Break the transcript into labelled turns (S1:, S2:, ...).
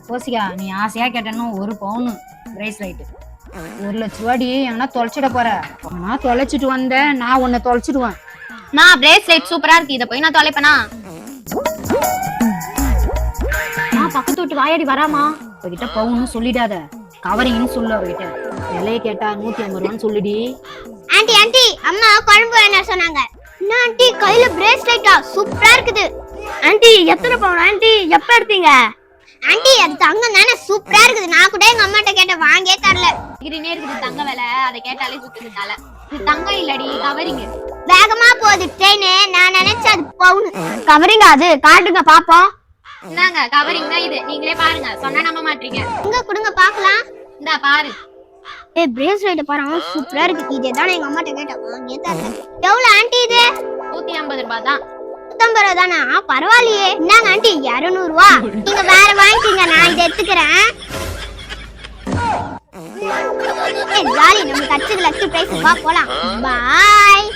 S1: கோசிகா நீ ஆசையா கேட்டேன்னு ஒரு பவுன் பிரேஸ்லைட் 1,00,000 ரூபாடி எங்கன்னா தொலைச்சிட போற. நான் தொலைச்சிட்டு வந்தேன், நான் உன்னை தொலைச்சிடுவேன்.
S2: நான் பிரேஸ்லைட் சூப்பரா இருக்கு, இத போய் நான் தொலைப்பனா?
S1: நான் பக்கத்து விட்டு வாயாடி வராமா. அவகிட்ட பவுன்னு சொல்லிடாத, கவரிங்னு சொல்லு. அவகிட்ட விலையை கேட்டா 150 ரூபான்னு சொல்லுடி.
S2: ஆண்டி ஆண்டி அம்மா குழம்பு என்ன சொன்னாங்க? என்ன ஆண்டி கையில பிரேஸ்லைட்டா சூப்பரா இருக்குது. ஆண்டி எத்தனை பவுன் ஆண்டி? எப்ப எடுத்தீங்க? ஆண்டி அது தங்கம் தானே, சூப்பரா இருக்குது. நான் கூட எங்க அம்மாட்ட கேட்டேன், வாங்கே தரல. கிரினே இருக்குது தங்க விலை, அதை கேட்டாலே சுத்துதுனால. இது தங்கம் இல்லடி, கவரிங். வேகமா போகுது ட்ரெயின், நான் நினைச்சேன் அது பவுன். கவரிங் அது காட்டுங்க பாப்போம். என்னங்க கவரிங் தான் இது, நீங்களே பாருங்க, சொன்னா நம்ப மாட்டீங்க. இங்க கொடுங்க பாக்கலாம். இந்தா பாரு. ஏய் பிரேஸ்லைட் பாரு, சூப்பரா இருக்கு. இதே தான் எங்க அம்மாட்ட கேட்டேன், வாங்கே தரல. எவ்வளவு ஆண்டி இது? 150 ரூபாய் தான். 150 ரூபாய் தானா? பரவாயில்லையே. என்னங்க ஆண்டி 200 ரூபாய். நீங்க வேற வாங்கிக்கீங்க, நான் இதை எடுத்துக்கிறேன். ஜாலி, நம்ம கட்சிக்கு லட்சம் பிரைஸ். வா போலாம். பாய்.